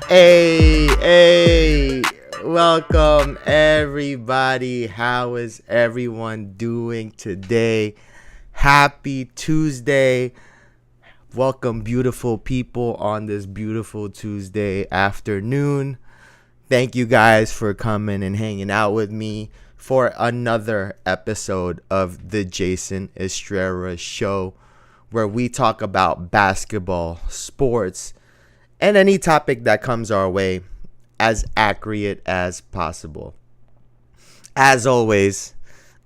Hey, welcome everybody. How is everyone doing today? Happy Tuesday. Welcome, beautiful people, on this beautiful Tuesday afternoon. Thank you guys for coming and hanging out with me for another episode of the Jayson Estrera Show, where we talk about basketball, sports, and any topic that comes our way as accurate as possible. As always,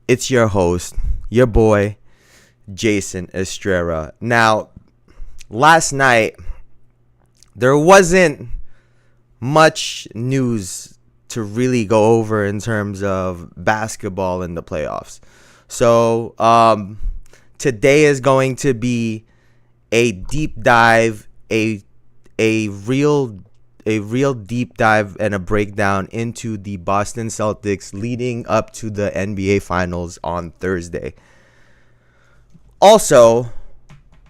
it's your host, your boy, Jayson Estrera. Now, last night, there wasn't much news to really go over in terms of basketball in the playoffs. So, today is going to be a deep dive, a real deep dive and a breakdown into the Boston Celtics leading up to the NBA Finals on Thursday. Also,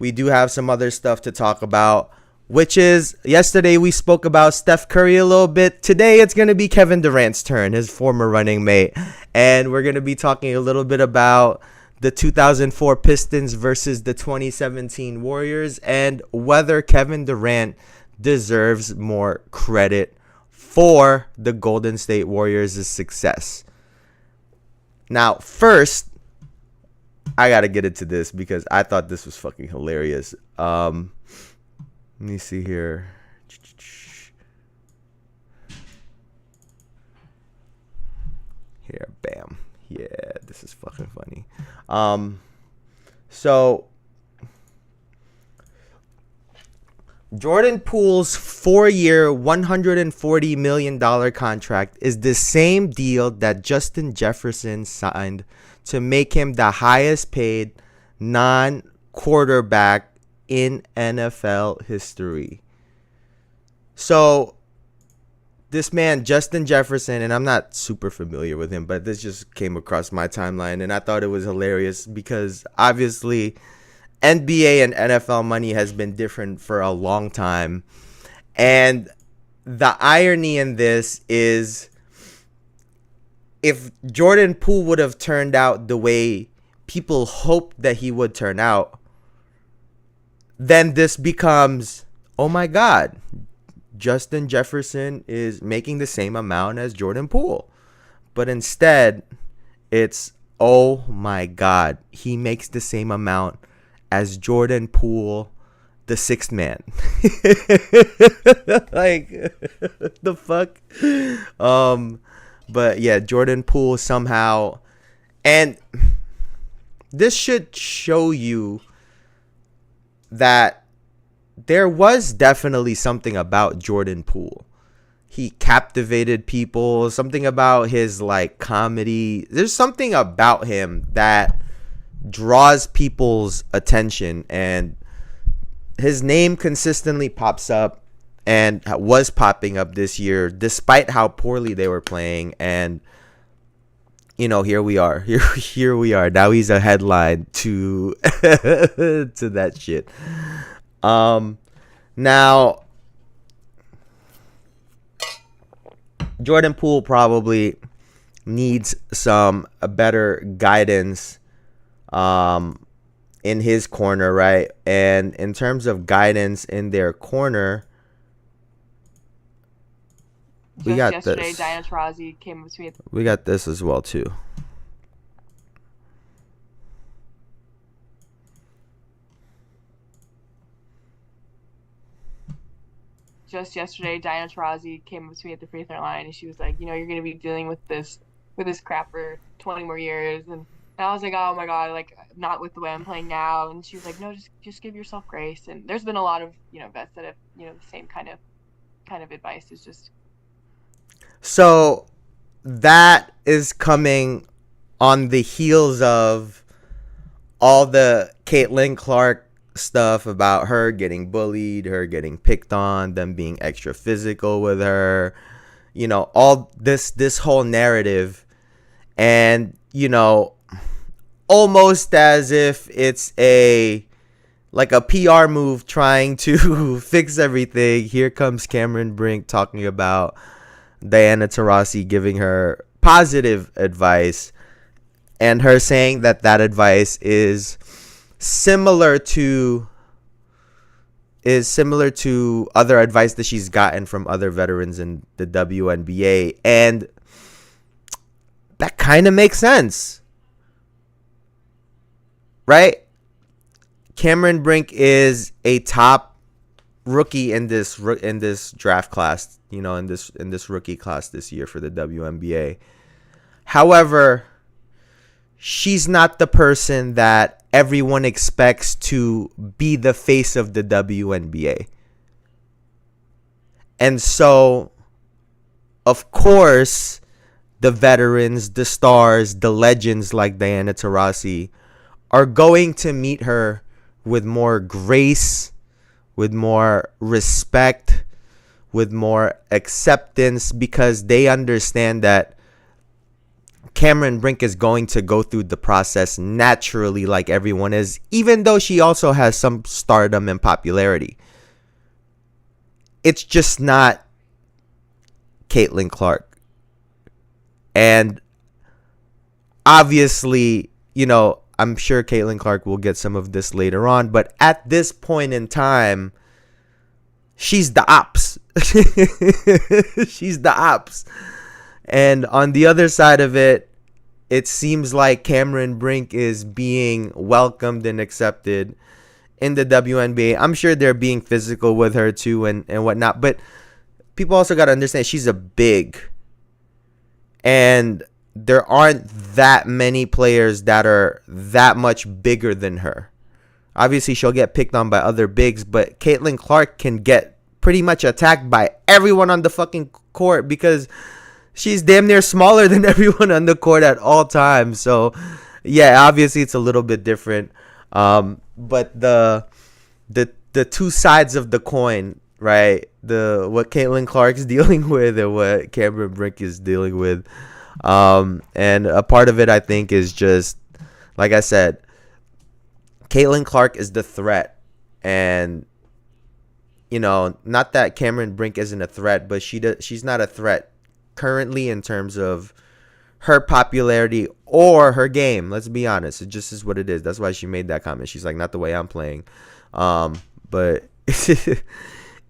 we do have some other stuff to talk about, which is yesterday we spoke about Steph Curry a little bit. Today it's going to be Kevin Durant's turn, his former running mate. And we're going to be talking a little bit about the 2004 Pistons versus the 2017 Warriors and whether Kevin Durant deserves more credit for the Golden State Warriors' success. Now, first, I gotta get into this because I thought this was fucking hilarious. Let me see here. Here, bam. Yeah, this is fucking funny. So Jordan Poole's 4-year, $140 million contract is the same deal that Justin Jefferson signed to make him the highest paid non-quarterback in NFL history. So this man, Justin Jefferson, and I'm not super familiar with him, but this just came across my timeline, and I thought it was hilarious because obviously NBA and NFL money has been different for a long time. And the irony in this is if Jordan Poole would have turned out the way people hoped that he would turn out, then this becomes, oh my God, Justin Jefferson is making the same amount as Jordan Poole. But instead, it's, oh my God, he makes the same amount as Jordan Poole, the sixth man. Like, the fuck? But yeah, Jordan Poole somehow. And this should show you that there was definitely something about Jordan Poole. He captivated people. Something about his, like, comedy. There's something about him that draws people's attention, and his name consistently pops up and was popping up this year despite how poorly they were playing. And you know, here we are. Here we are. Now he's a headline to to that shit. Now Jordan Poole probably needs some better guidance in his corner, right? And in terms of guidance in their corner, we got yesterday, this. Diana Taurasi came up to me. We got this as well too. Just yesterday, Diana Taurasi came up to me at the free throw line, and she was like, "You're going to be dealing with this crap for 20 more years." And I was like, "Oh my God, like not with the way I'm playing now." And she was like, "No, just give yourself grace." And there's been a lot of vets that have the same kind of advice. Is just so that is coming on the heels of all the Caitlin Clark stuff about her getting bullied, her getting picked on, them being extra physical with her, all this whole narrative. And almost as if it's a like a PR move trying to fix everything. Here comes Cameron Brink talking about Diana Taurasi giving her positive advice, and her saying that advice is similar to other advice that she's gotten from other veterans in the WNBA, and that kind of makes sense, right? Cameron Brink is a top rookie in this draft class, in this rookie class this year for the WNBA. However, she's not the person that everyone expects to be the face of the WNBA. And so, of course, the veterans, the stars, the legends like Diana Taurasi are going to meet her with more grace, with more respect, with more acceptance, because they understand that Cameron Brink is going to go through the process naturally like everyone is, even though she also has some stardom and popularity. It's just not Caitlin Clark. And obviously, I'm sure Caitlin Clark will get some of this later on, but at this point in time, she's the ops. She's the ops. And on the other side of it, it seems like Cameron Brink is being welcomed and accepted in the WNBA. I'm sure they're being physical with her too and whatnot. But people also got to understand she's a big. And there aren't that many players that are that much bigger than her. Obviously, she'll get picked on by other bigs, but Caitlin Clark can get pretty much attacked by everyone on the fucking court because she's damn near smaller than everyone on the court at all times. So, yeah, obviously it's a little bit different. But the two sides of the coin, right? What Caitlin Clark's dealing with and what Cameron Brink is dealing with. And a part of it, I think, is just, like I said, Caitlin Clark is the threat. And, not that Cameron Brink isn't a threat, but she's not a threat currently in terms of her popularity or her game. Let's be honest. It just is what it is. That's why she made that comment. She's like, not the way I'm playing. But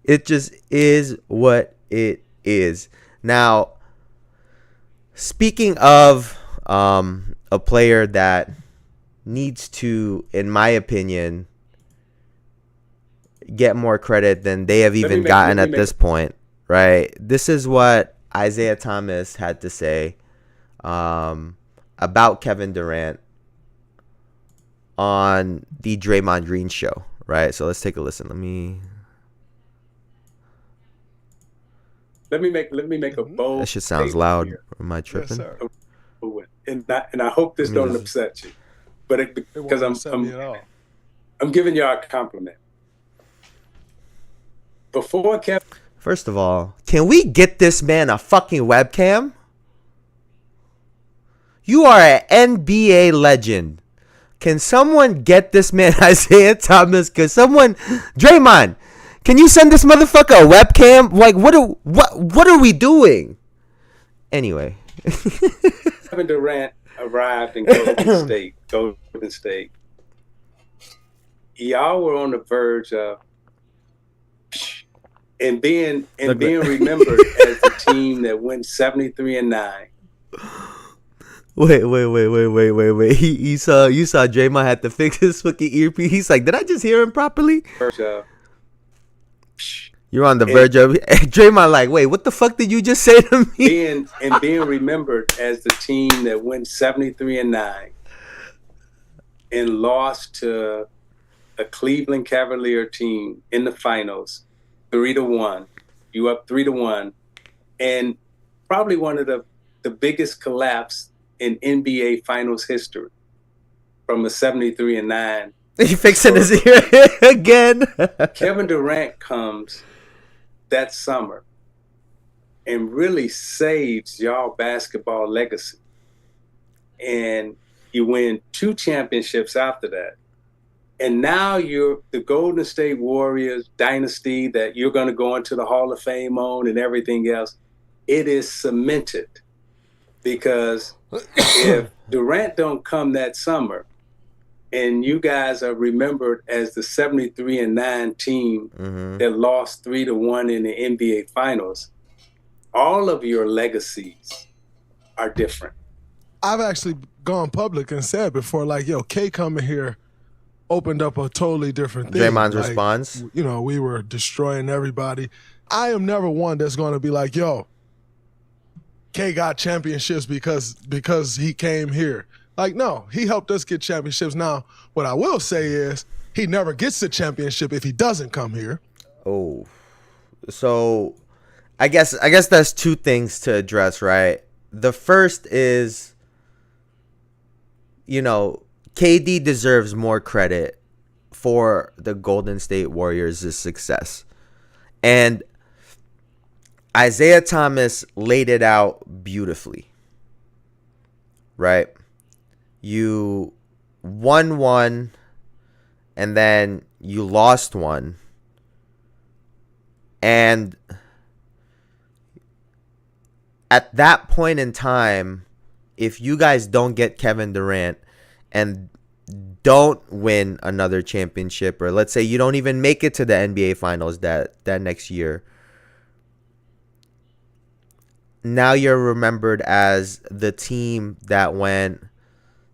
it just is what it is. Now, speaking of a player that needs to, in my opinion, get more credit than they have even gotten at this point, right? This is what Isaiah Thomas had to say about Kevin Durant on the Draymond Green show, right? So let's take a listen. Let me make a bold. That shit sounds loud. Here. Am I tripping? Yes, sir. And I hope this don't upset you, but because I'm giving y'all a compliment. Before Kevin. First of all, can we get this man a fucking webcam? You are an NBA legend. Can someone get this man Isaiah Thomas? Draymond, can you send this motherfucker a webcam? Like, what are we doing? Anyway. Kevin Durant arrived in Golden State. Y'all were on the verge of and being remembered as the team that went 73-9. Wait. You saw Draymond had to fix his fucking earpiece. He's like, did I just hear him properly? You're on the verge of Draymond. Like, wait, what the fuck did you just say to me? Being remembered as the team that went 73-9 and lost to a Cleveland Cavalier team in the finals. 3-1. You up 3-1. And probably one of the biggest collapse in NBA finals history from a 73-9. He fixing his ear again. Kevin Durant comes that summer and really saves y'all basketball legacy. And you win 2 championships after that. And now you're the Golden State Warriors dynasty that you're going to go into the Hall of Fame on and everything else. It is cemented because if Durant don't come that summer and you guys are remembered as the 73-9 team that lost 3-1 in the NBA Finals, all of your legacies are different. I've actually gone public and said before, like, yo, K coming here opened up a totally different thing. Draymond's like, response. You know, we were destroying everybody. I am never one that's going to be like, yo, K got championships because he came here. Like, no, he helped us get championships. Now, what I will say is he never gets the championship if he doesn't come here. Oh, so I guess that's two things to address, right? The first is, you know, KD deserves more credit for the Golden State Warriors' success. And Isaiah Thomas laid it out beautifully, right? You won one, and then you lost one. And at that point in time, if you guys don't get Kevin Durant and don't win another championship, or let's say you don't even make it to the NBA Finals that next year, now you're remembered as the team that went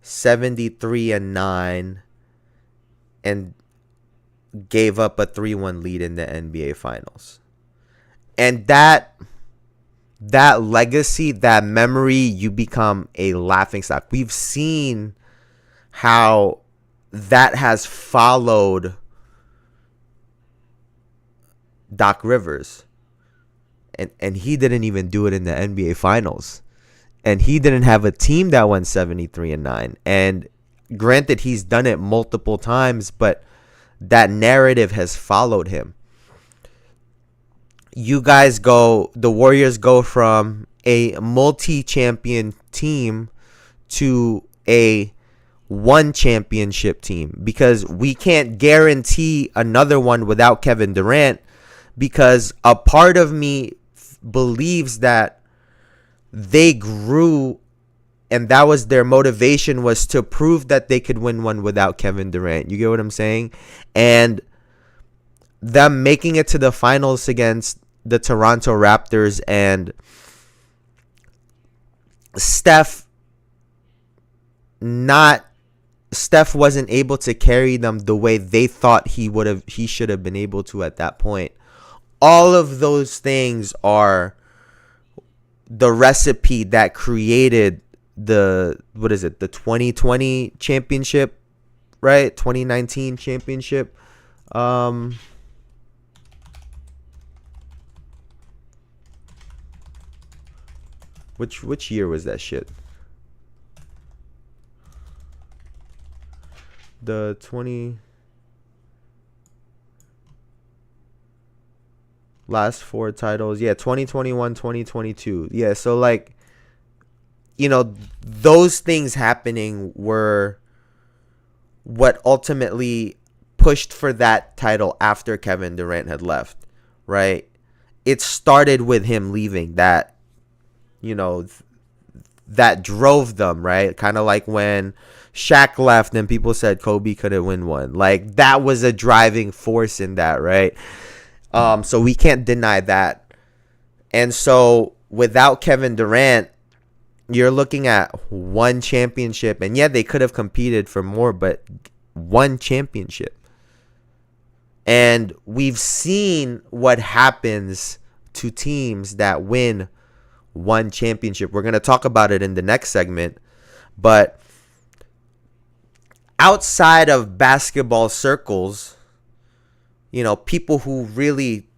73-9 and gave up a 3-1 lead in the NBA Finals. And that legacy, that memory, you become a laughingstock. We've seen how that has followed Doc Rivers. And he didn't even do it in the NBA Finals. And he didn't have a team that went 73-9. And granted, he's done it multiple times, but that narrative has followed him. The Warriors go from a multi-champion team to a one championship team, because we can't guarantee another one without Kevin Durant, because a part of me believes that they grew and that was their motivation, was to prove that they could win one without Kevin Durant. You get what I'm saying? And them making it to the finals against the Toronto Raptors, and Steph wasn't able to carry them the way they thought he should have been able to at that point. All of those things are the recipe that created the 2020 championship, right? 2019 championship. Which year was that shit? The 20 last four titles. Yeah, 2021, 2022. Yeah, so like, you know, those things happening were what ultimately pushed for that title after Kevin Durant had left, right? It started with him leaving, that, you know, that drove them, right? Kind of like when Shaq left and people said Kobe couldn't win one. Like, that was a driving force in that, right? So we can't deny that. And so without Kevin Durant, you're looking at one championship. And yeah, they could have competed for more, but one championship. And we've seen what happens to teams that win one championship. We're going to talk about it in the next segment. But outside of basketball circles, you know, people who really,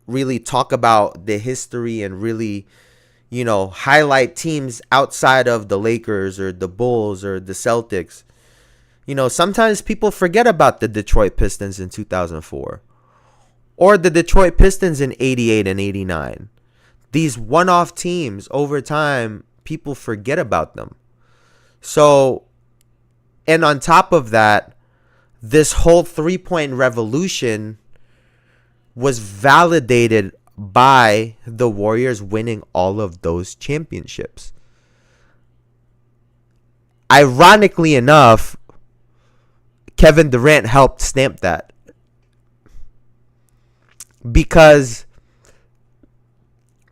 really talk about the history and really, you know, highlight teams outside of the Lakers or the Bulls or the Celtics, you know, sometimes people forget about the Detroit Pistons in 2004 or the Detroit Pistons in 88 and 89. These one-off teams, over time, people forget about them. So, and on top of that, this whole 3-point revolution was validated by the Warriors winning all of those championships. Ironically enough, Kevin Durant helped stamp that. Because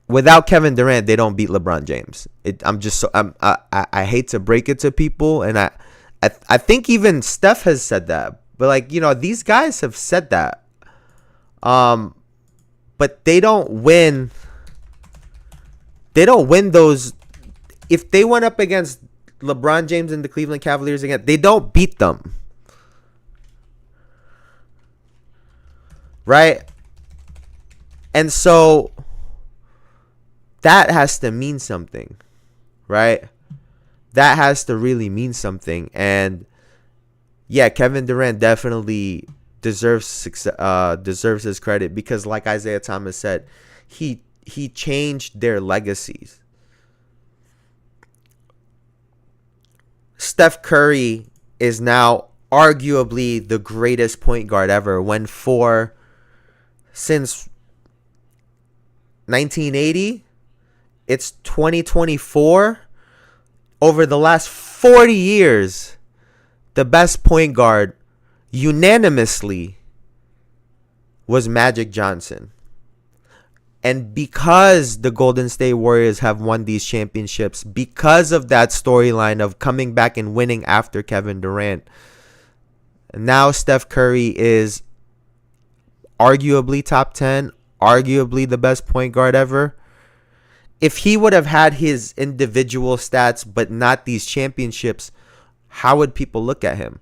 without Kevin Durant, they don't beat LeBron James. I hate to break it to people, and I think even Steph has said that. But like, you know, these guys have said that. But they don't win. They don't win those. If they went up against LeBron James and the Cleveland Cavaliers again, they don't beat them. Right? And so that has to mean something, right? That has to really mean something. And yeah, Kevin Durant definitely deserves his credit, because like Isaiah Thomas said, he changed their legacies. Steph Curry is now arguably the greatest point guard ever, when since 1980, it's 2024. Over the last 40 years, the best point guard unanimously was Magic Johnson. And because the Golden State Warriors have won these championships, because of that storyline of coming back and winning after Kevin Durant, now Steph Curry is arguably top 10, arguably the best point guard ever. If he would have had his individual stats but not these championships, how would people look at him?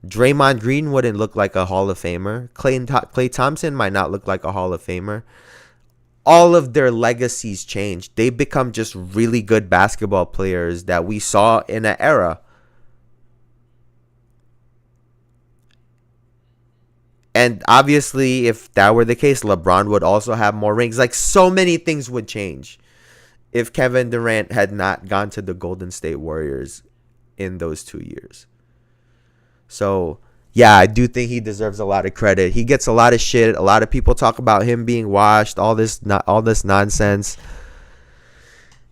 Draymond Green wouldn't look like a Hall of Famer. Klay Thompson might not look like a Hall of Famer. All of their legacies changed. They become just really good basketball players that we saw in an era. And obviously, if that were the case, LeBron would also have more rings. Like, so many things would change if Kevin Durant had not gone to the Golden State Warriors in those 2 years. So, yeah, I do think he deserves a lot of credit. He gets a lot of shit. A lot of people talk about him being washed, all this nonsense.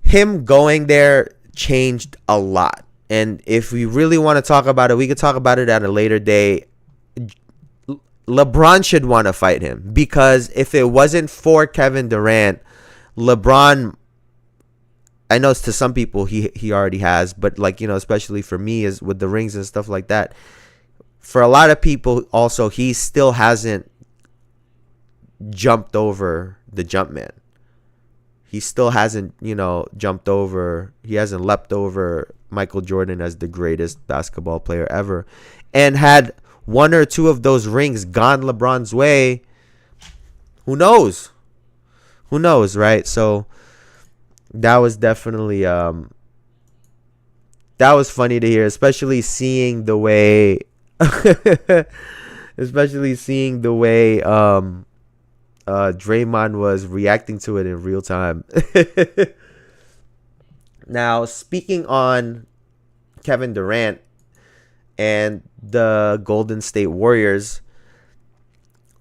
Him going there changed a lot. And if we really want to talk about it, we could talk about it at a later day. LeBron should want to fight him, because if it wasn't for Kevin Durant, LeBron, I know to some people he already has, but like, you know, especially for me, is with the rings and stuff like that. For a lot of people also, he still hasn't jumped over the jump man. He still hasn't, you know, jumped over. He hasn't leapt over Michael Jordan as the greatest basketball player ever. And had one or two of those rings gone LeBron's way, who knows? Who knows, right? So that was definitely that was funny to hear, especially seeing the way Draymond was reacting to it in real time. Now, speaking on Kevin Durant and the Golden State Warriors,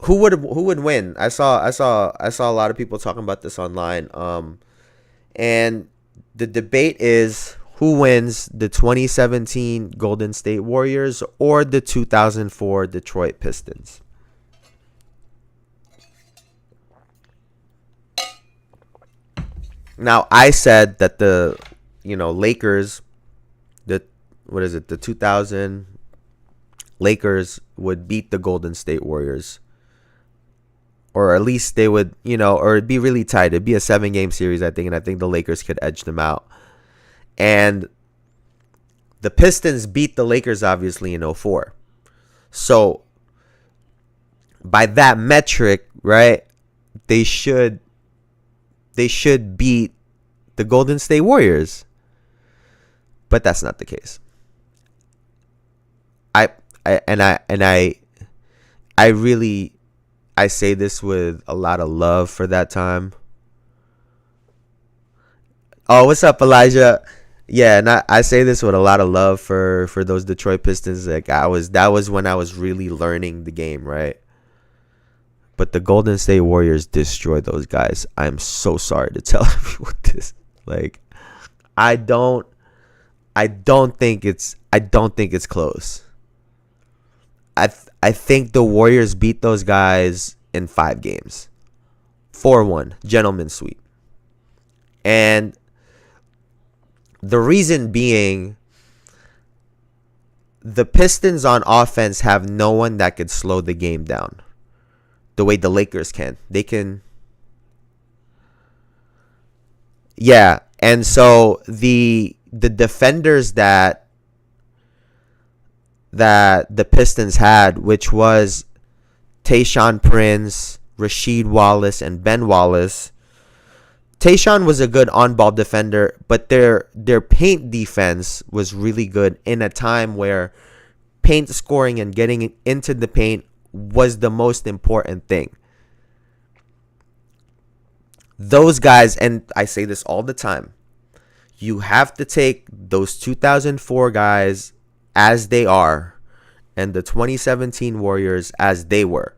who would win? I saw a lot of people talking about this online. And the debate is, who wins, the 2017 Golden State Warriors or the 2004 Detroit Pistons? Now, I said that the Lakers, the 2000 Lakers would beat the Golden State Warriors. Or at least they would, or it'd be really tight. It'd be a 7-game series, I think, and I think the Lakers could edge them out. And the Pistons beat the Lakers, obviously, in 2004. So, by that metric, right, they should beat the Golden State Warriors. But that's not the case. I say this with a lot of love for that time. Oh, what's up, Elijah? Yeah, and I say this with a lot of love for those Detroit Pistons. Like that was when I was really learning the game, right? But the Golden State Warriors destroyed those guys. I'm so sorry to tell everyone this. Like, I don't think it's close. I think the Warriors beat those guys in 5 games. 4-1, gentleman's sweep. And the reason being, the Pistons on offense have no one that could slow the game down the way the Lakers can. They can. Yeah, and so the defenders that the Pistons had, which was Tayshaun Prince, Rasheed Wallace, and Ben Wallace. Tayshaun was a good on-ball defender, but their paint defense was really good in a time where paint scoring and getting into the paint was the most important thing. Those guys, and I say this all the time, you have to take those 2004 guys as they are and the 2017 Warriors as they were.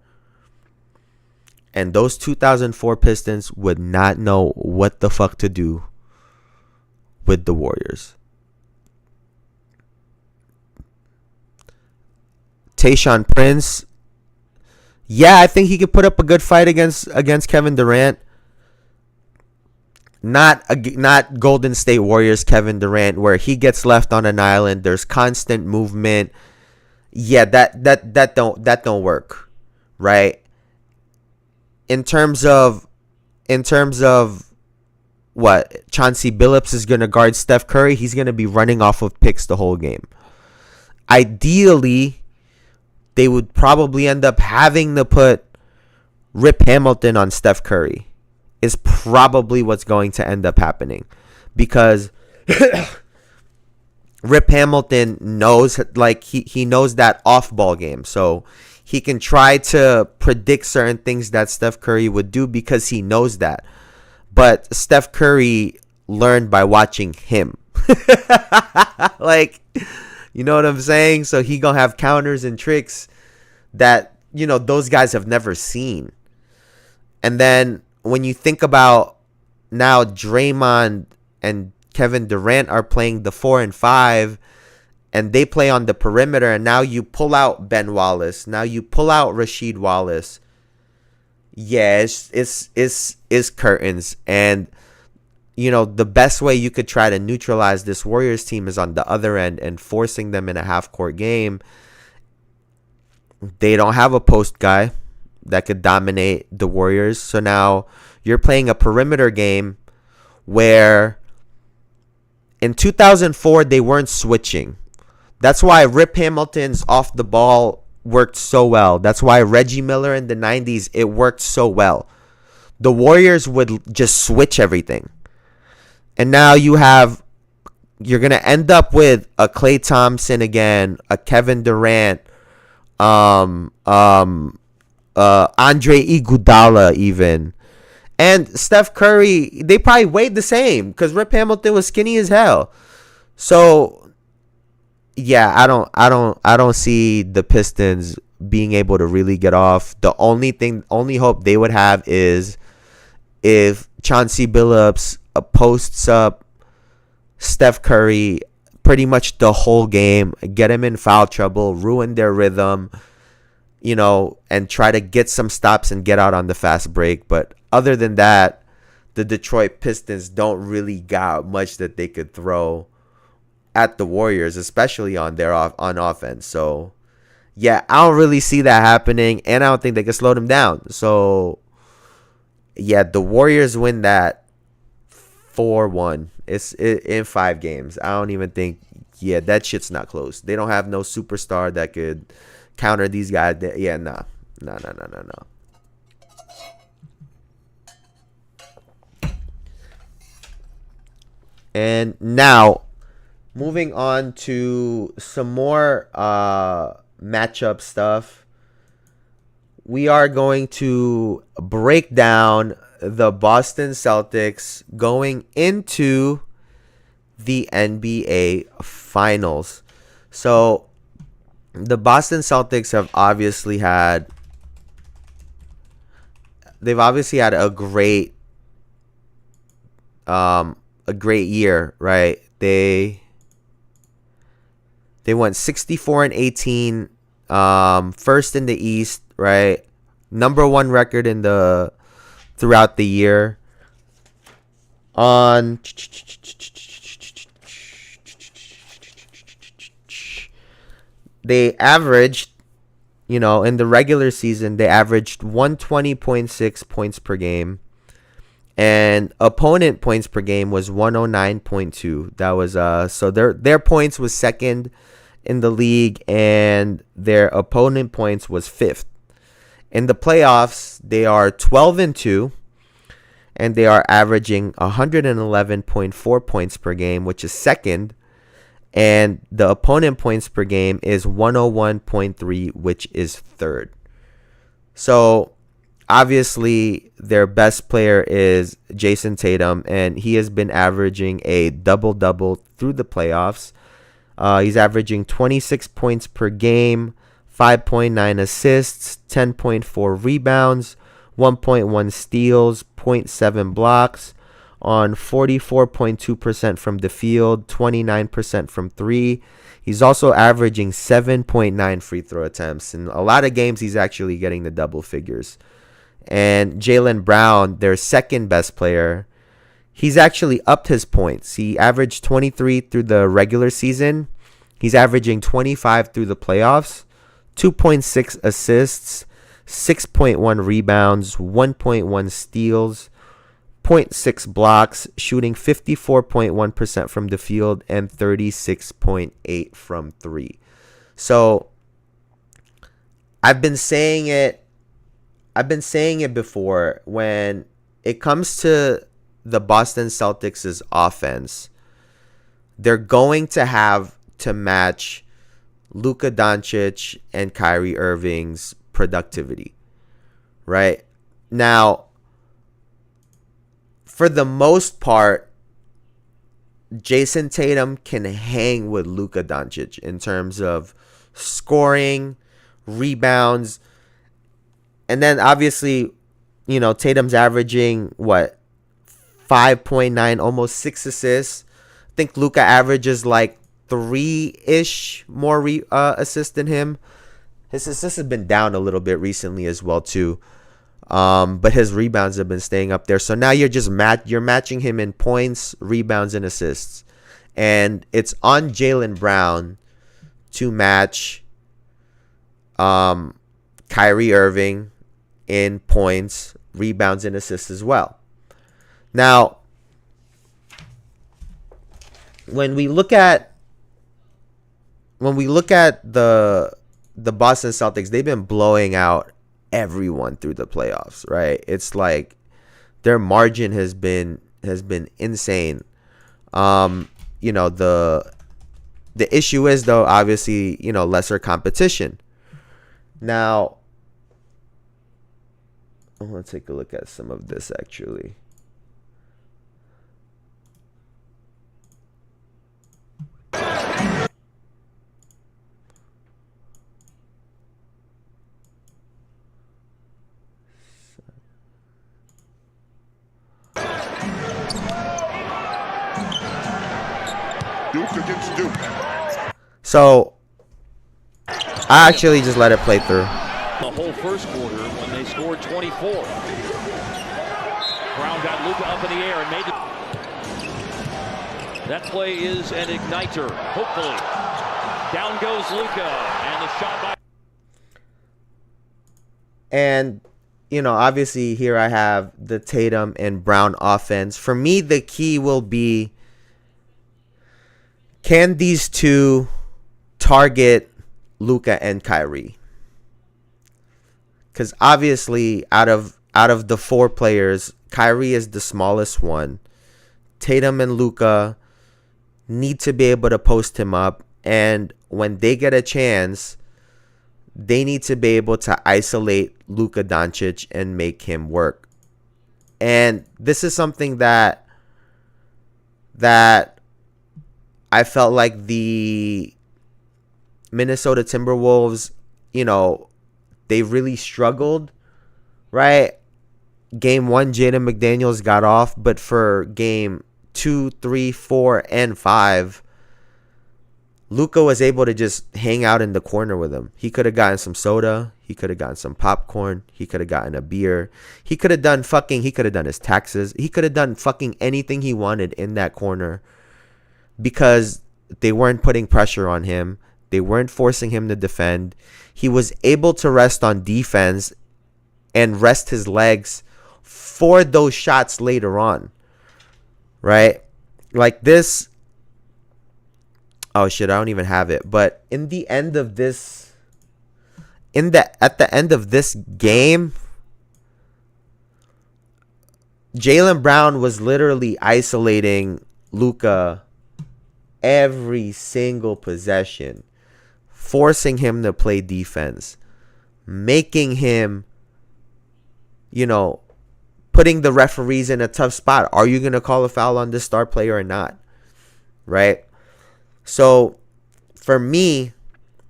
And those 2004 Pistons would not know what the fuck to do with the Warriors. Tayshaun Prince, yeah, I think he could put up a good fight against Kevin Durant. Not Golden State Warriors Kevin Durant, where he gets left on an island. There's constant movement. Yeah, that don't work, right? In terms of what Chauncey Billups is going to guard Steph Curry, he's going to be running off of picks the whole game. Ideally, they would probably end up having to put Rip Hamilton on Steph Curry. Is probably what's going to end up happening, because Rip Hamilton knows, like, he knows that off-ball game, so he can try to predict certain things that Steph Curry would do because he knows that. But Steph Curry learned by watching him. Like, you know what I'm saying? So he gonna have counters and tricks that, you know, those guys have never seen. And then when you think about now, Draymond and Kevin Durant are playing the 4 and 5, and they play on the perimeter, and now you pull out Ben Wallace. Now you pull out Rasheed Wallace. Yeah, it's curtains. And, you know, the best way you could try to neutralize this Warriors team is on the other end and forcing them in a half-court game. They don't have a post guy that could dominate the Warriors. So now you're playing a perimeter game where in 2004 they weren't switching. That's why Rip Hamilton's off the ball worked so well. That's why Reggie Miller in the 90s, it worked so well. The Warriors would just switch everything. And now you're going to end up with a Klay Thompson again, a Kevin Durant, Andre Iguodala even. And Steph Curry, they probably weighed the same because Rip Hamilton was skinny as hell. So yeah, I don't see the Pistons being able to really get off. The only hope they would have is if Chauncey Billups posts up Steph Curry pretty much the whole game, get him in foul trouble, ruin their rhythm, you know, and try to get some stops and get out on the fast break. But other than that, the Detroit Pistons don't really got much that they could throw at the Warriors, especially on offense. So yeah, I don't really see that happening, and I don't think they can slow them down. So yeah, the Warriors win that 4-1. It's in 5 games. I don't even think, yeah, that shit's not close. They don't have no superstar that could counter these guys. Yeah, no. And now, moving on to some more matchup stuff. We are going to break down the Boston Celtics going into the NBA Finals. So the Boston Celtics have obviously had a great year, right? They went 64-18, first in the East, right? Number one record throughout the year. They averaged, in the regular season, they averaged 120.6 points per game. And opponent points per game was 109.2. That was so their points was second in the league, and their opponent points was fifth. In the playoffs, they are 12-2, and they are averaging 111.4 points per game, which is second. And the opponent points per game is 101.3, which is third. So obviously, their best player is Jayson Tatum, and he has been averaging a double-double through the playoffs. He's averaging 26 points per game, 5.9 assists, 10.4 rebounds, 1.1 steals, 0.7 blocks on 44.2% from the field, 29% from three. He's also averaging 7.9 free throw attempts. In a lot of games, he's actually getting the double figures. And Jaylen Brown, their second best player, he's actually upped his points. He averaged 23 through the regular season. He's averaging 25 through the playoffs, 2.6 assists, 6.1 rebounds, 1.1 steals, 0.6 blocks, shooting 54.1% from the field and 36.8 from three. So I've been saying it before. When it comes to the Boston Celtics' offense, they're going to have to match Luka Doncic and Kyrie Irving's productivity, right? Now, for the most part, Jayson Tatum can hang with Luka Doncic in terms of scoring, rebounds, and then obviously, Tatum's averaging 5.9, almost 6 assists. I think Luka averages like 3-ish more assists than him. His assists have been down a little bit recently as well too. But his rebounds have been staying up there. So now you're matching him in points, rebounds, and assists. And it's on Jaylen Brown to match Kyrie Irving in points, rebounds, and assists as well. Now, when we look at the Boston Celtics, they've been blowing out everyone through the playoffs, right? It's like their margin has been insane. The issue is, though, obviously, lesser competition. Now, I want to take a look at some of this actually. Duke against Duke. So I actually just let it play through. The whole first quarter when they scored 24. Brown got Luka up in the air and made it. That play is an igniter, hopefully. Down goes Luka, and the shot by... And, obviously here I have the Tatum and Brown offense. For me, the key will be, can these two target Luka and Kyrie? Because obviously, out of the four players, Kyrie is the smallest one. Tatum and Luka need to be able to post him up, and when they get a chance, they need to be able to isolate Luka Doncic and make him work. And this is something that I felt like the Minnesota Timberwolves, they really struggled, right? Game 1, Jaden McDaniels got off, but for game 2, 3, 4, and 5, Luka was able to just hang out in the corner with him. He could have gotten some soda. He could have gotten some popcorn. He could have gotten a beer. He could have done his taxes. He could have done fucking anything he wanted in that corner because they weren't putting pressure on him. They weren't forcing him to defend. He was able to rest on defense and rest his legs for those shots later on, right? Like this. Oh shit, I don't even have it. But at the end of this game, Jaylen Brown was literally isolating Luka every single possession, forcing him to play defense, making him, putting the referees in a tough spot. Are you going to call a foul on this star player or not? Right? So, for me,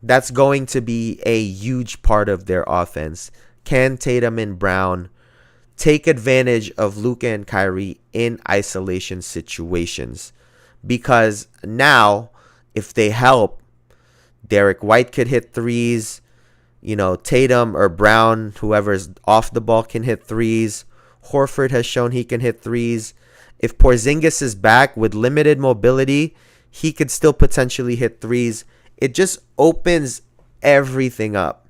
that's going to be a huge part of their offense. Can Tatum and Brown take advantage of Luka and Kyrie in isolation situations? Because now, if they help, Derek White could hit threes. Tatum or Brown, whoever's off the ball, can hit threes. Horford has shown he can hit threes. If Porzingis is back with limited mobility, he could still potentially hit threes. It just opens everything up,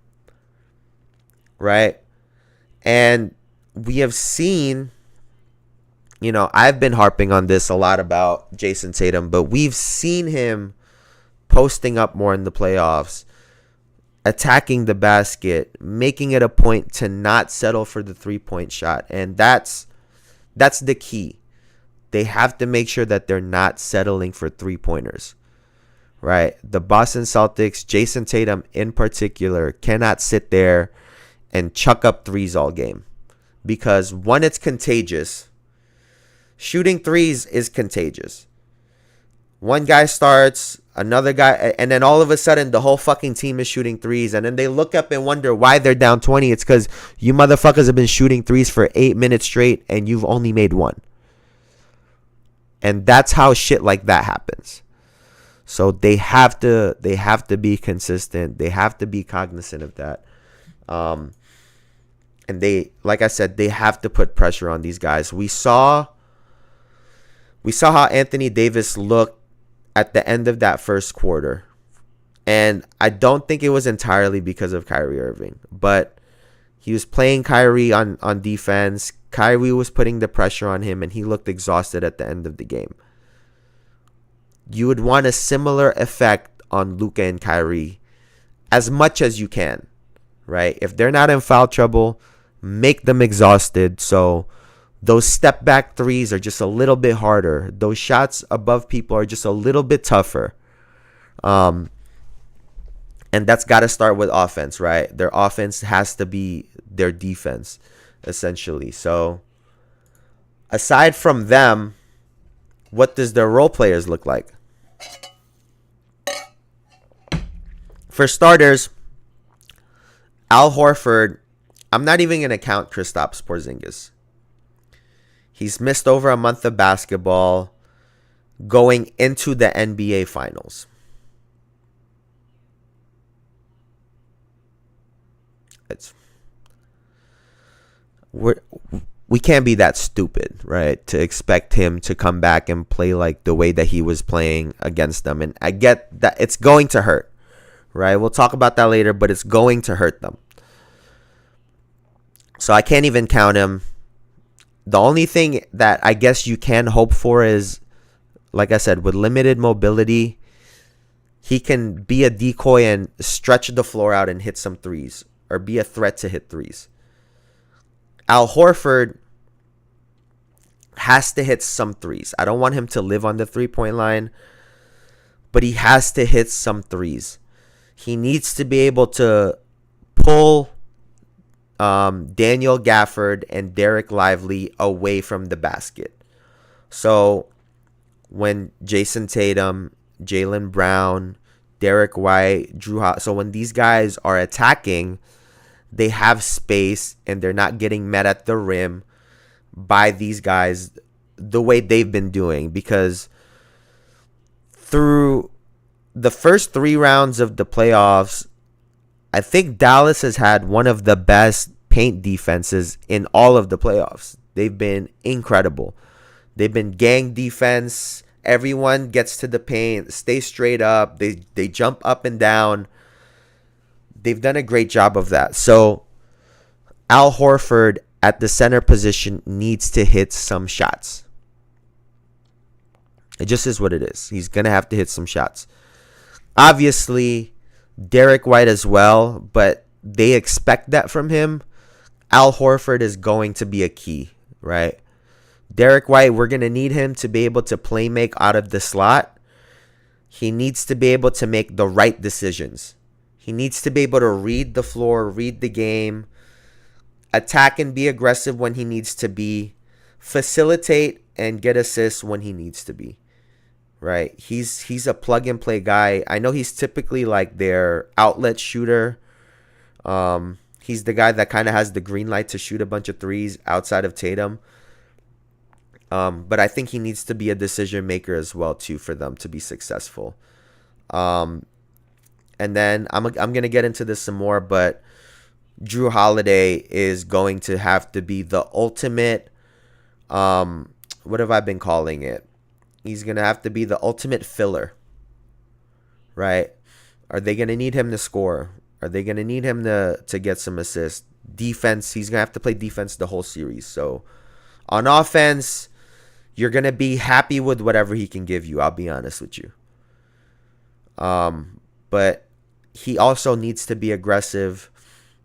right? And we have seen, I've been harping on this a lot about Jayson Tatum, but we've seen him posting up more in the playoffs, attacking the basket, making it a point to not settle for the three-point shot. And that's the key. They have to make sure that they're not settling for three-pointers, right? The Boston Celtics, Jayson Tatum in particular, cannot sit there and chuck up threes all game. Because, one, it's contagious. Shooting threes is contagious. One guy starts, another guy, and then all of a sudden the whole fucking team is shooting threes. And then they look up and wonder why they're down 20. It's because you motherfuckers have been shooting threes for 8 minutes straight and you've only made one. And that's how shit like that happens. So they have to be consistent. They have to be cognizant of that. And they, like I said, they have to put pressure on these guys. We saw how Anthony Davis looked at the end of that first quarter. And I don't think it was entirely because of Kyrie Irving, but he was playing Kyrie on defense. Kyrie was putting the pressure on him, and he looked exhausted at the end of the game. You would want a similar effect on Luka and Kyrie as much as you can, right? If they're not in foul trouble, make them exhausted. So those step back threes are just a little bit harder. Those shots above people are just a little bit tougher. And that's got to start with offense, right? Their offense has to be their defense, essentially. So aside from them, what does their role players look like? For starters, Al Horford, I'm not even going to count Kristaps Porzingis. He's missed over a month of basketball going into the NBA Finals. We can't be that stupid, right, to expect him to come back and play like the way that he was playing against them. And I get that it's going to hurt, right? We'll talk about that later, but it's going to hurt them. So I can't even count him. The only thing that I guess you can hope for is, like I said, with limited mobility, he can be a decoy and stretch the floor out and hit some threes, or be a threat to hit threes. Al Horford has to hit some threes. I don't want him to live on the three-point line, but he has to hit some threes. He needs to be able to pull Daniel Gafford and Derek Lively away from the basket. So when Jayson Tatum, Jaylen Brown, Derek White, Drew Holiday. So when these guys are attacking, they have space and they're not getting met at the rim by these guys the way they've been doing. Because through the first 3 rounds of the playoffs, I think Dallas has had one of the best paint defenses in all of the playoffs. They've been incredible. They've been gang defense. Everyone gets to the paint, stay straight up. They jump up and down. They've done a great job of that. So Al Horford at the center position needs to hit some shots. It just is what it is. He's going to have to hit some shots. Obviously, Derek White as well, but they expect that from him. Al Horford is going to be a key, right? Derek White, we're going to need him to be able to play make out of the slot. He needs to be able to make the right decisions. He needs to be able to read the floor, read the game, attack and be aggressive when he needs to be, facilitate and get assists when he needs to be. Right? He's a plug and play guy. I know he's typically like their outlet shooter. He's the guy that kind of has the green light to shoot a bunch of threes outside of Tatum. But I think he needs to be a decision maker as well too for them to be successful. And then I'm gonna get into this some more, but Drew Holiday is going to have to be the ultimate. What have I been calling it? He's gonna have to be the ultimate filler, right? Are they gonna need him to score? Are they gonna need him to get some assists? Defense, he's gonna have to play defense the whole series. So on offense, you're gonna be happy with whatever he can give you. I'll be honest with you. But he also needs to be aggressive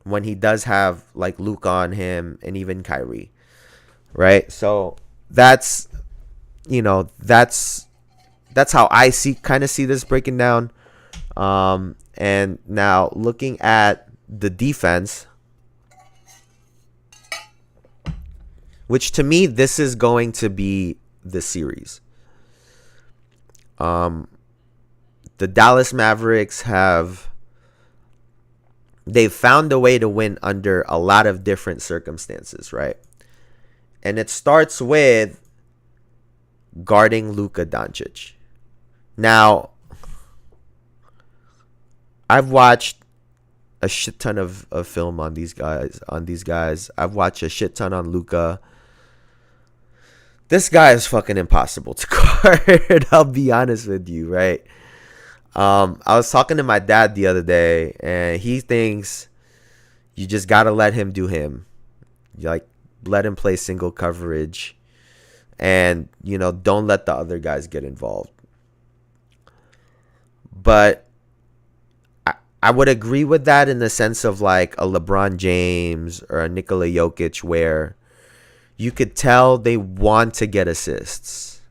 when he does have like Luke on him and even Kyrie, right? So that's how I kind of see this breaking down. And now looking at the defense, which to me, this is going to be the series. The Dallas Mavericks they've found a way to win under a lot of different circumstances, right? And it starts with guarding Luka Doncic. Now, I've watched a shit ton of film on these guys. I've watched a shit ton on Luka. This guy is fucking impossible to guard. I'll be honest with you, right? I was talking to my dad the other day, and he thinks you just gotta let him do him. You let him play single coverage, and don't let the other guys get involved. But I would agree with that in the sense of like a LeBron James or a Nikola Jokic, where you could tell they want to get assists.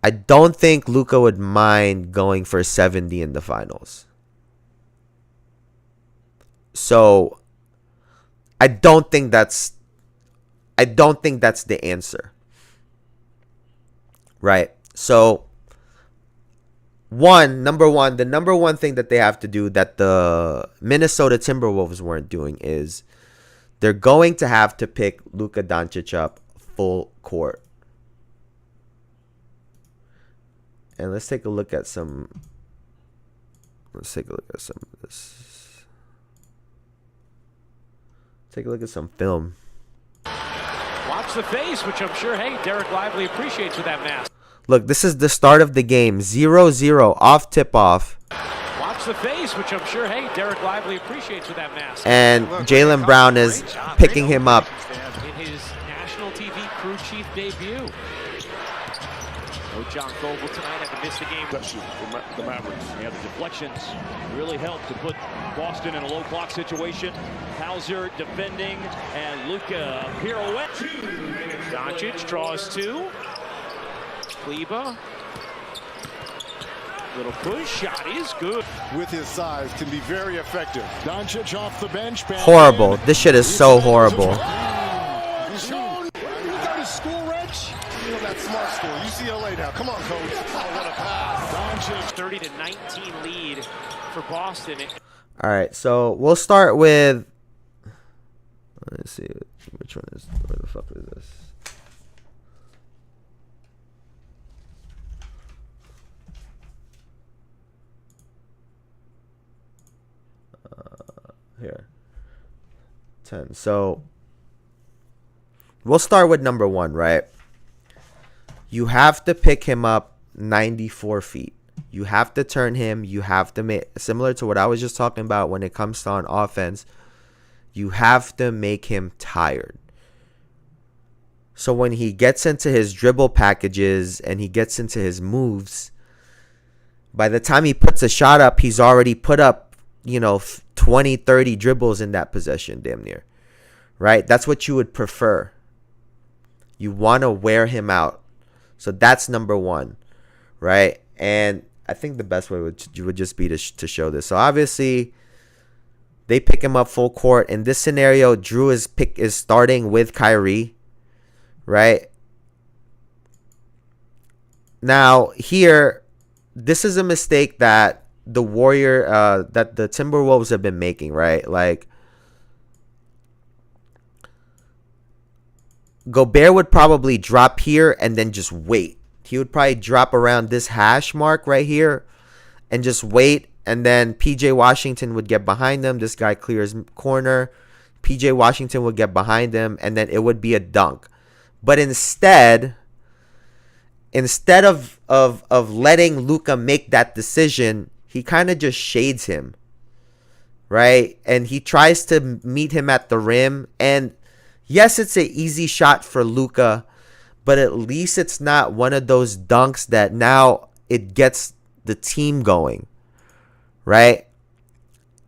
I don't think Luka would mind going for 70 in the finals. So I don't think that's the answer. Right? So the number one thing that they have to do that the Minnesota Timberwolves weren't doing is they're going to have to pick Luka Doncic up full court. And let's take a look at some of this. Take a look at some film. Watch the face, which I'm sure, Derek Lively appreciates with that mask. Look, this is the start of the game. 0-0 off tip-off. Watch the face, which I'm sure, Derek Lively appreciates with that mask. And Jaylen Brown is picking him up. In his national TV crew chief debut. No John Vogel tonight, had to miss the game. The Mavericks. Yeah, the deflections really helped to put Boston in a low clock situation. Hauser defending, and Luka pirouette. Doncic draws 2. Kleba. Little push shot is good. With his size, can be very effective. Doncic off the bench. Horrible. This shit is so horrible. He's shown. You got his school, Rich? You know that smart school. UCLA now. Come on, coach. 30-19 lead for Boston. All right, so we'll start with. Let's see which one is. Where the fuck is this? Here. 10. So we'll start with number 1, right? You have to pick him up 94 feet. You have to turn him. You have to make, similar to what I was just talking about when it comes to on offense, you have to make him tired. So when he gets into his dribble packages and he gets into his moves, by the time he puts a shot up, he's already put up, 20, 30 dribbles in that possession, damn near. Right? That's what you would prefer. You want to wear him out. So that's number 1. Right? And I think the best way would just be to show this. So obviously, they pick him up full court. In this scenario, Drew is starting with Kyrie. Right? Now, here, this is a mistake that the Timberwolves have been making, right? Like, Gobert would probably drop here and then just wait. He would probably drop around this hash mark right here and just wait. And then PJ Washington would get behind him. This guy clears corner. PJ Washington would get behind him, and then it would be a dunk. But instead of letting Luka make that decision, he kind of just shades him, right? And he tries to meet him at the rim. And yes, it's an easy shot for Luka, but at least it's not one of those dunks that now it gets the team going, right?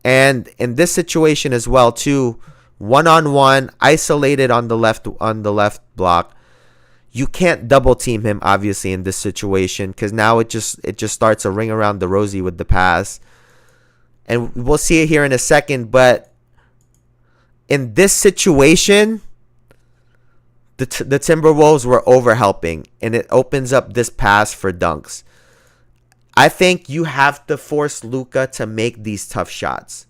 And in this situation as well, too, one-on-one, isolated on the left block. You can't double team him, obviously, in this situation, because now it just starts a ring around the rosy with the pass. And we'll see it here in a second, but in this situation, the Timberwolves were overhelping, and it opens up this pass for dunks. I think you have to force Luka to make these tough shots.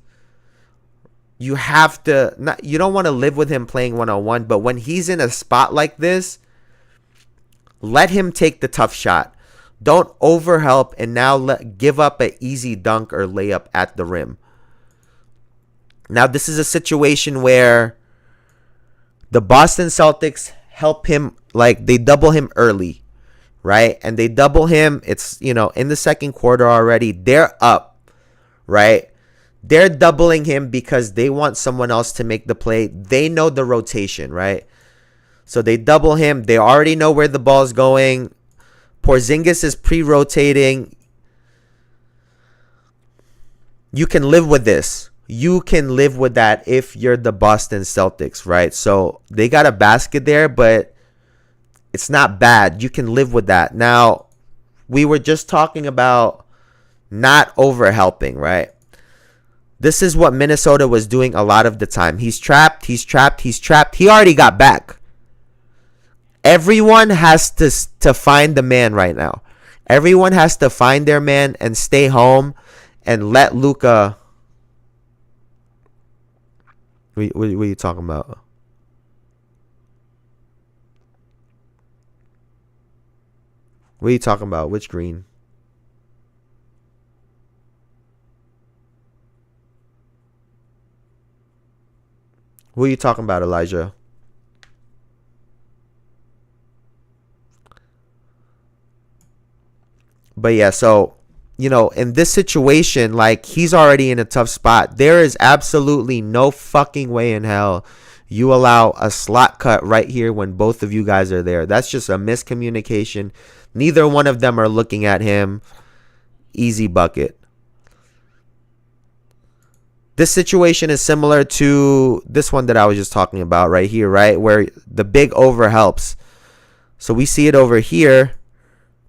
You have to. You don't want to live with him playing one-on-one, but when he's in a spot like this, let him take the tough shot. Don't overhelp and now give up an easy dunk or layup at the rim. Now, this is a situation where the Boston Celtics help him, like they double him early, right? And they double him. It's, in the second quarter already. They're up, right? They're doubling him because they want someone else to make the play. They know the rotation, right? So they double him. They already know where the ball's going. Porzingis is pre-rotating. You can live with this. You can live with that if you're the Boston Celtics, right? So they got a basket there, but it's not bad. You can live with that. Now, we were just talking about not overhelping, right? This is what Minnesota was doing a lot of the time. He's trapped. He already got back. Everyone has to find the man right now. Everyone has to find their man and stay home and let Luka. What are you talking about? What are you talking about? Which green? What are you talking about, Elijah? But yeah, so, in this situation, like, he's already in a tough spot. There is absolutely no fucking way in hell you allow a slot cut right here when both of you guys are there. That's just a miscommunication. Neither one of them are looking at him. Easy bucket. This situation is similar to this one that I was just talking about right here, right? Where the big over helps. So we see it over here.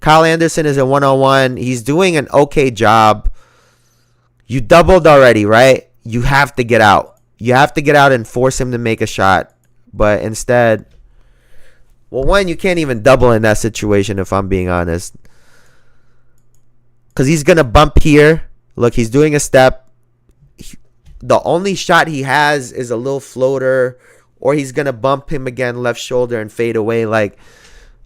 Kyle Anderson is a one-on-one. He's doing an okay job. You doubled already, right? You have to get out. You have to get out and force him to make a shot. But instead, well, one, you can't even double in that situation, if I'm being honest. because he's going to bump here. Look, he's doing a step. The only shot he has is a little floater, or he's going to bump him again, left shoulder, and fade away. Like,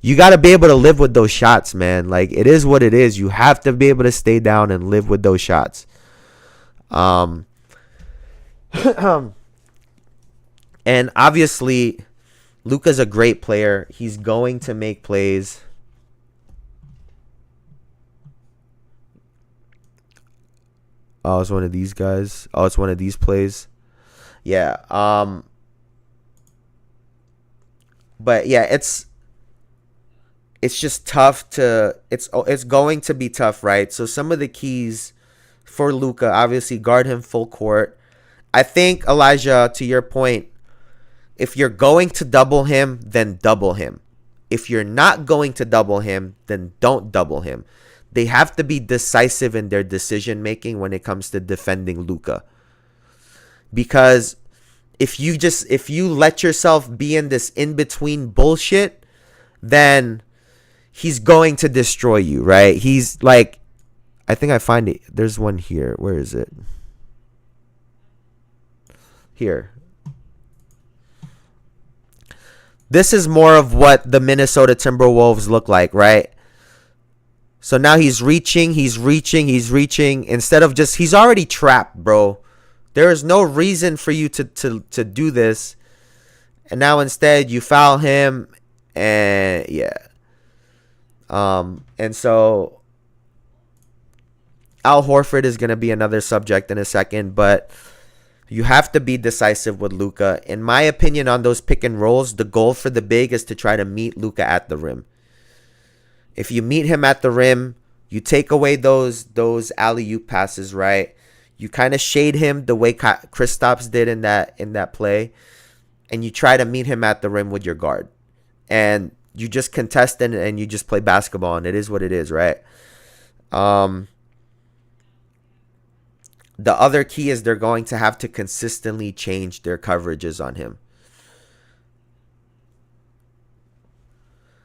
you got to be able to live with those shots, man. Like, it is what it is. You have to be able to stay down and live with those shots. And obviously, Luka's a great player. He's going to make plays. Oh, it's one of these guys. Oh, it's one of these plays. Yeah. But yeah, it's just tough to it's going to be tough, right? So some of the keys for Luka, obviously guard him full court. I think, Elijah, to your point, if you're going to double him, then double him. If you're not going to double him, then don't double him. They have to be decisive in their decision making when it comes to defending Luka. Because if you let yourself be in this in-between bullshit, then he's going to destroy you, right? He's like, I think I find it. There's one here. Where is it? Here. This is more of what the Minnesota Timberwolves look like, right? So now he's reaching. Instead of just, he's already trapped, bro. There is no reason for you to do this. And now instead you foul him. And yeah. And so Al Horford is going to be another subject in a second, but you have to be decisive with Luka. In my opinion, on those pick and rolls, the goal for the big is to try to meet Luka at the rim. If you meet him at the rim, you take away those alley-oop passes, right? You kind of shade him the way Kristaps did in that play, and you try to meet him at the rim with your guard. And you just contest and you just play basketball, and it is what it is, right? The other key is they're going to have to consistently change their coverages on him.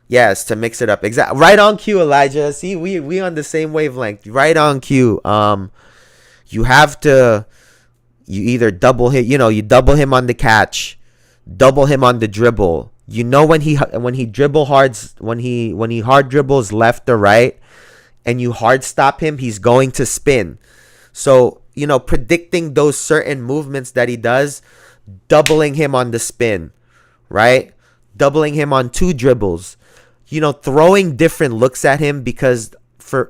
Yes, to mix it up. Exactly. Right on cue, Elijah. See, we on the same wavelength. Right on cue. You have to, you either double hit, you double him on the catch, double him on the dribble. You know when he hard dribbles left or right, and you hard stop him, he's going to spin. So, predicting those certain movements that he does, doubling him on the spin, right? Doubling him on two dribbles. Throwing different looks at him, because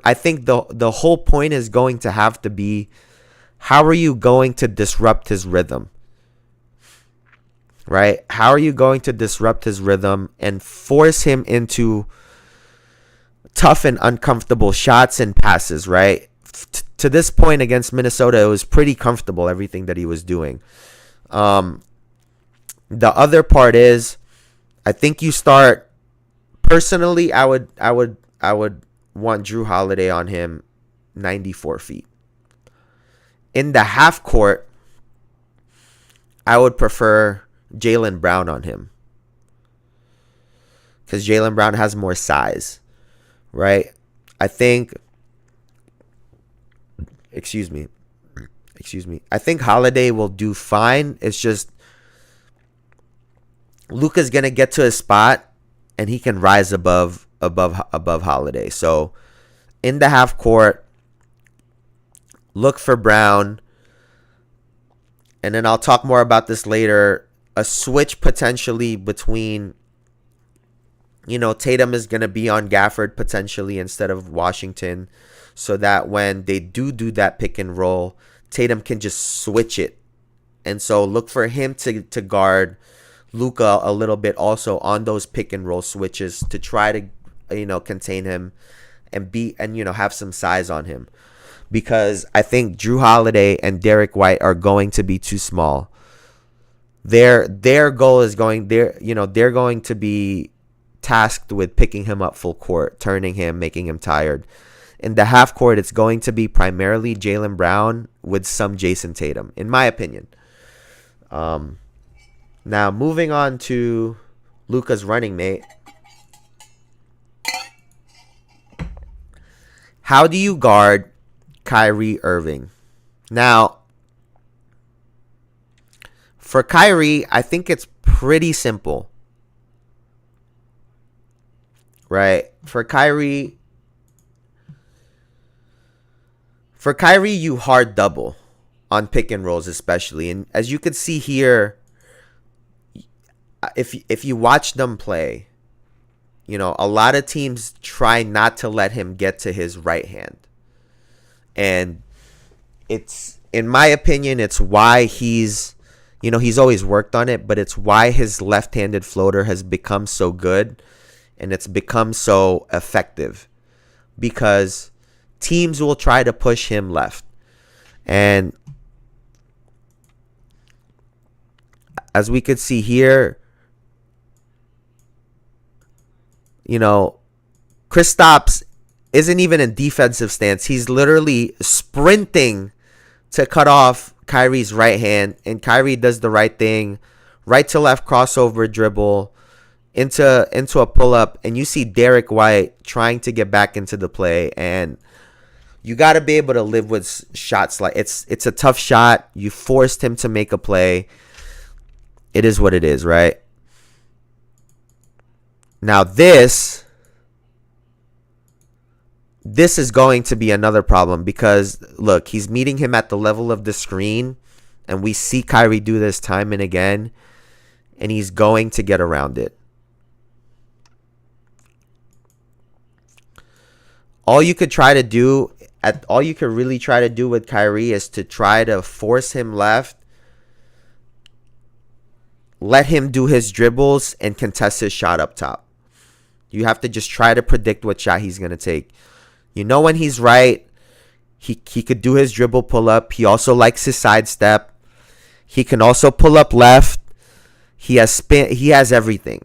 I think the whole point is going to have to be, how are you going to disrupt his rhythm? Right? How are you going to disrupt his rhythm and force him into tough and uncomfortable shots and passes, right? To this point against Minnesota, it was pretty comfortable, everything that he was doing. The other part is, I think you start, personally, I would want Jrue Holiday on him 94 feet. In the half court, I would prefer Jaylen Brown on him, because Jaylen Brown has more size, right? I think, excuse me. I think Holiday will do fine. It's just Luka's gonna get to his spot, and he can rise above Holiday. So in the half court, look for Brown. And then I'll talk more about this later. A switch potentially between, Tatum is going to be on Gafford potentially instead of Washington, so that when they do that pick and roll, Tatum can just switch it. And so look for him to guard Luka a little bit also on those pick and roll switches to try to, contain him and have some size on him. Because I think Jrue Holiday and Derek White are going to be too small. Their goal is they're going to be tasked with picking him up full court, turning him, making him tired. In the half court, it's going to be primarily Jaylen Brown with some Jason Tatum, in my opinion. Now, moving on to Luka's running mate. How do you guard Kyrie Irving? Now, for Kyrie, I think it's pretty simple. Right? For Kyrie, you hard double on pick and rolls especially. And as you can see here, if you watch them play, you know, a lot of teams try not to let him get to his right hand. And it's, in my opinion, it's why he's always worked on it, but it's why his left-handed floater has become so good and it's become so effective, because teams will try to push him left. And as we could see here, you know, Kristaps isn't even in defensive stance. He's literally sprinting to cut off Kyrie's right hand, and Kyrie does the right thing. Right to left crossover dribble into a pull-up, and you see Derek White trying to get back into the play, and you got to be able to live with shots like it's a tough shot. You forced him to make a play. It is what it is, right? Now this is going to be another problem, because look, he's meeting him at the level of the screen, and we see Kyrie do this time and again, and he's going to get around it. All you could really try to do with Kyrie is to try to force him left, let him do his dribbles, and contest his shot up top. You have to just try to predict what shot he's going to take. You know when he's right, he could do his dribble pull up. He also likes his sidestep. He can also pull up left. He has spin. He has everything.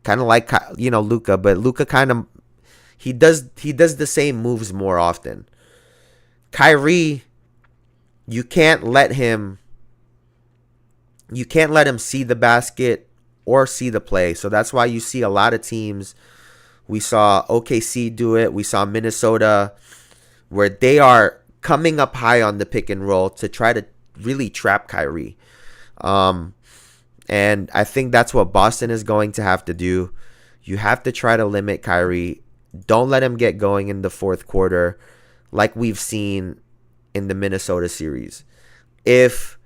Kind of like, you know, Luka, but Luka kind of he does the same moves more often. Kyrie, you can't let him see the basket or see the play. So that's why you see a lot of teams. We saw OKC do it. We saw Minnesota, where they are coming up high on the pick and roll to try to really trap Kyrie. And I think that's what Boston is going to have to do. You have to try to limit Kyrie. Don't let him get going in the fourth quarter like we've seen in the Minnesota series. If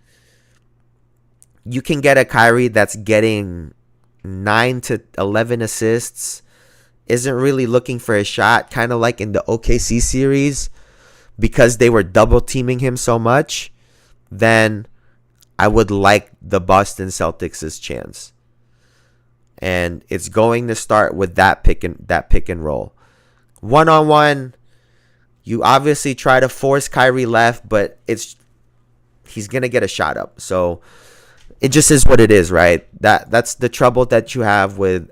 you can get a Kyrie that's getting 9 to 11 assists, isn't really looking for a shot, kind of like in the OKC series, because they were double teaming him so much, then I would like the Boston Celtics' chance. And it's going to start with that pick and roll. One-on-one, you obviously try to force Kyrie left, but he's going to get a shot up. So it just is what it is, right? That's the trouble that you have with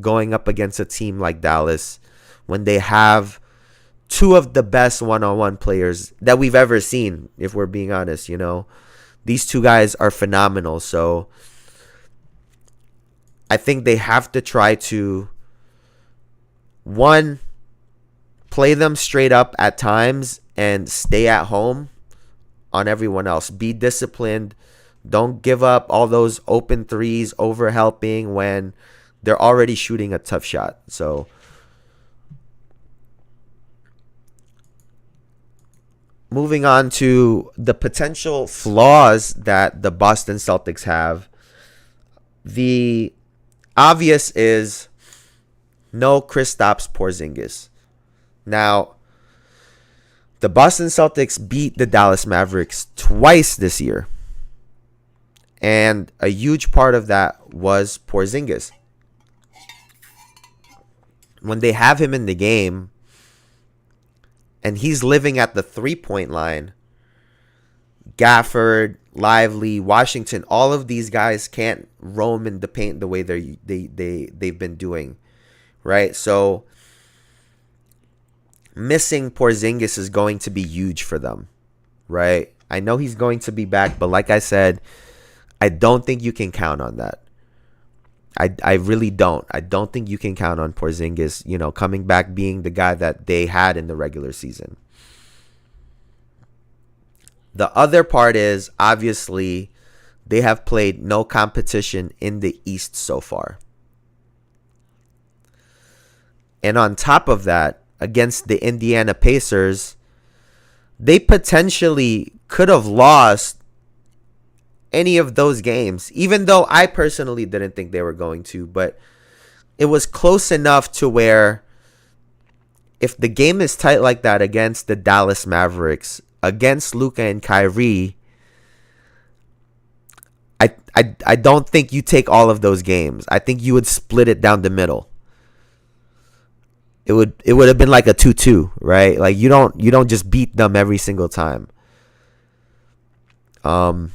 going up against a team like Dallas, when they have two of the best one-on-one players that we've ever seen, if we're being honest. You know, these two guys are phenomenal. So I think they have to try to, one, play them straight up at times and stay at home on everyone else. Be disciplined. Don't give up all those open threes, over helping when they're already shooting a tough shot. So moving on to the potential flaws that the Boston Celtics have. The obvious is no Kristaps Porzingis. Now, the Boston Celtics beat the Dallas Mavericks twice this year. And a huge part of that was Porzingis. When they have him in the game and he's living at the three-point line, Gafford, Lively, Washington, all of these guys can't roam in the paint the way they've been doing, right? So missing Porzingis is going to be huge for them, right? I know he's going to be back, but like I said, I don't think you can count on that. I really don't. I don't think you can count on Porzingis, coming back being the guy that they had in the regular season. The other part is, obviously, they have played no competition in the East so far. And on top of that, against the Indiana Pacers, they potentially could have lost any of those games, even though I personally didn't think they were going to. But it was close enough to where if the game is tight like that against the Dallas Mavericks, against Luka and Kyrie, I don't think you take all of those games. I think you would split it down the middle. It would have been like a 2-2, right? Like you don't just beat them every single time. And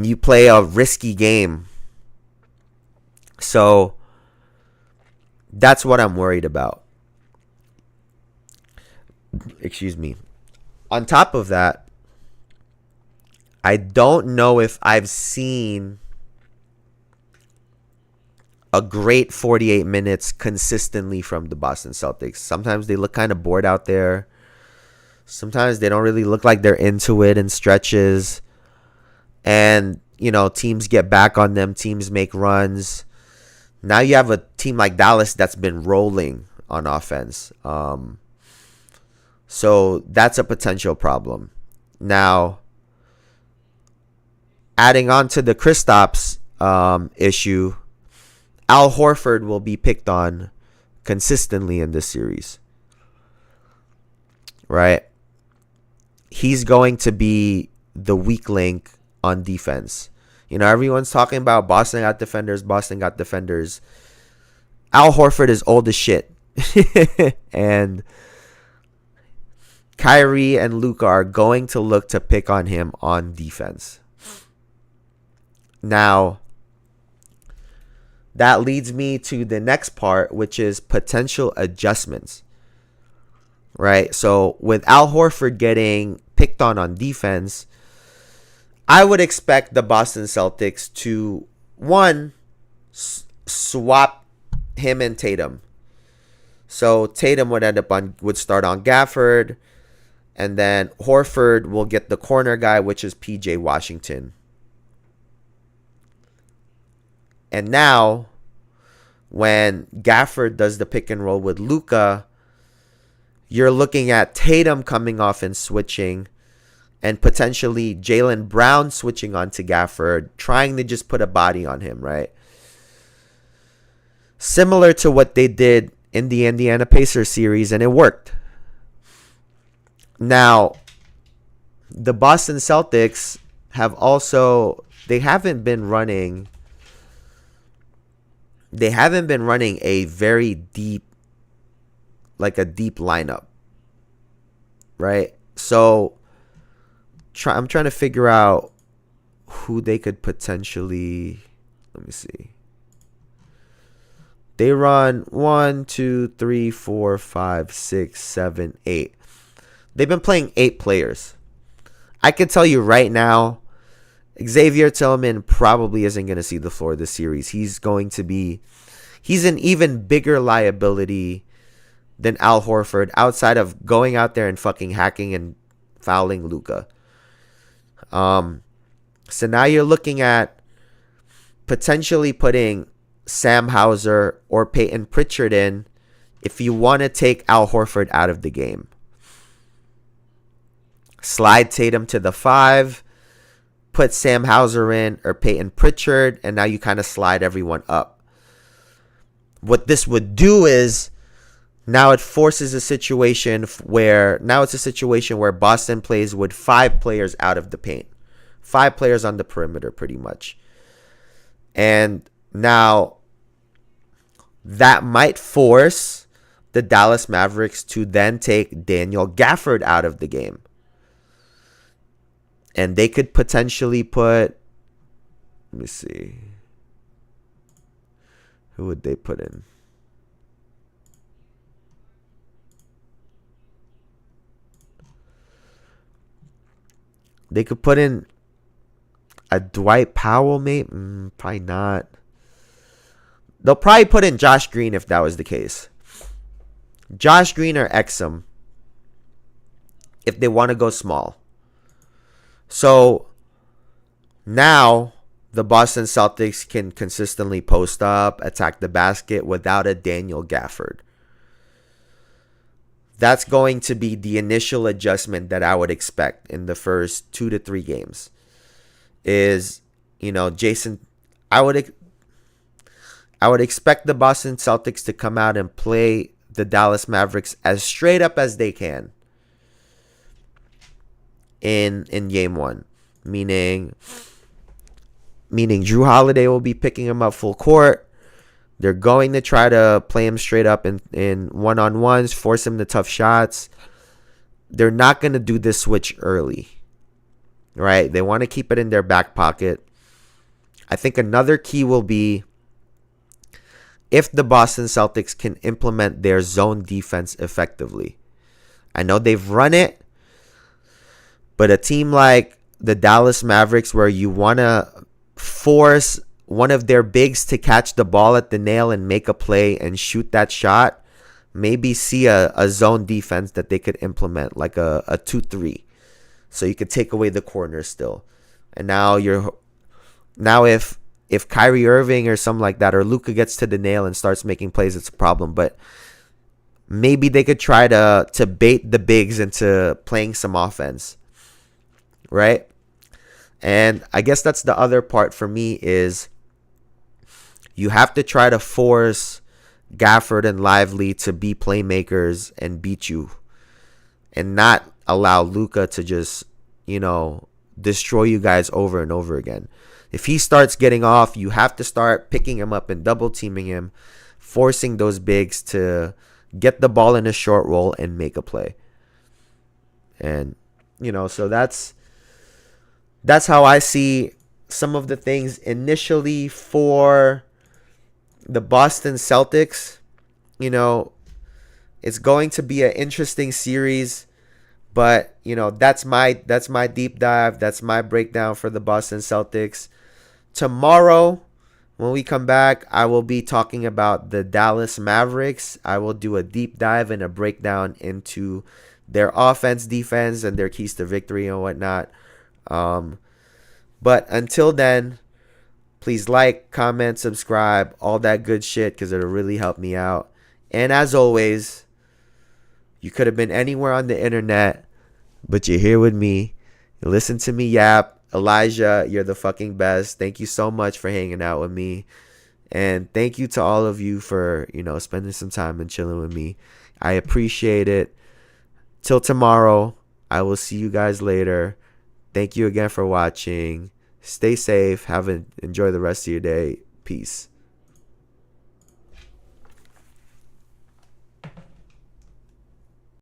you play a risky game. So that's what I'm worried about. Excuse me. On top of that, I don't know if I've seen a great 48 minutes consistently from the Boston Celtics. Sometimes they look kind of bored out there. Sometimes they don't really look like they're into it in stretches. And, teams get back on them. Teams make runs. Now you have a team like Dallas that's been rolling on offense. So that's a potential problem. Now, adding on to the Kristaps issue, Al Horford will be picked on consistently in this series. Right? He's going to be the weak link on defense. Everyone's talking about Boston got defenders. Al Horford is old as shit. And Kyrie and Luka are going to look to pick on him on defense. Now, that leads me to the next part, which is potential adjustments. Right? So, with Al Horford getting picked on defense, I would expect the Boston Celtics to, one, swap him and Tatum. So, Tatum would start on Gafford, and then Horford will get the corner guy, which is PJ Washington. And now, when Gafford does the pick and roll with Luka, you're looking at Tatum coming off and switching, and potentially Jaylen Brown switching onto Gafford, trying to just put a body on him, right? Similar to what they did in the Indiana Pacers series, and it worked. Now, the Boston Celtics they haven't been running a very deep, like a deep lineup, right? So I'm trying to figure out who they could potentially, let me see. They run 1, 2, 3, 4, 5, 6, 7, 8. They've been playing 8 players. I can tell you right now, Xavier Tillman probably isn't going to see the floor this series. He's an even bigger liability than Al Horford, outside of going out there and fucking hacking and fouling Luka. So now you're looking at potentially putting Sam Hauser or Peyton Pritchard in if you want to take Al Horford out of the game. Slide Tatum to the 5, put Sam Hauser in or Peyton Pritchard, and now you kind of slide everyone up. What this would do is now it forces a situation where Boston plays with 5 players out of the paint. 5 players on the perimeter, pretty much. And now that might force the Dallas Mavericks to then take Daniel Gafford out of the game. And they could potentially put, let me see. Who would they put in? They could put in a Dwight Powell, mate. Probably not. they'll probably put in Josh Green if that was the case. Josh Green or Exum if they want to go small. So now the Boston Celtics can consistently post up, attack the basket without a Daniel Gafford. That's going to be the initial adjustment that I would expect in the first 2 to 3 games. Is, Jayson, I would expect the Boston Celtics to come out and play the Dallas Mavericks as straight up as they can in game 1. Meaning Drew Holiday will be picking him up full court. They're going to try to play him straight up in one-on-ones, force him to tough shots. They're not going to do this switch early, right? They want to keep it in their back pocket. I think another key will be if the Boston Celtics can implement their zone defense effectively. I know they've run it, but a team like the Dallas Mavericks, where you want to force one of their bigs to catch the ball at the nail and make a play and shoot that shot, maybe see a zone defense that they could implement, like a 2-3. So you could take away the corner still. And now if Kyrie Irving or something like that, or Luka gets to the nail and starts making plays, it's a problem. But maybe they could try to bait the bigs into playing some offense, right? And I guess that's the other part for me is you have to try to force Gafford and Lively to be playmakers and beat you, and not allow Luka to just, destroy you guys over and over again. If he starts getting off, you have to start picking him up and double teaming him, forcing those bigs to get the ball in a short roll and make a play. And, so that's how I see some of the things initially for the Boston Celtics. It's going to be an interesting series, but that's my deep dive. That's my breakdown for the Boston Celtics. Tomorrow, when we come back, I will be talking about the Dallas Mavericks. I will do a deep dive and a breakdown into their offense, defense, and their keys to victory and whatnot. But until then, please like, comment, subscribe, all that good shit, because it'll really help me out. And as always, you could have been anywhere on the internet, but you're here with me. You listen to me yap. Elijah, you're the fucking best. Thank you so much for hanging out with me. And thank you to all of you for, spending some time and chilling with me. I appreciate it. Till tomorrow, I will see you guys later. Thank you again for watching. Stay safe. Enjoy the rest of your day. Peace.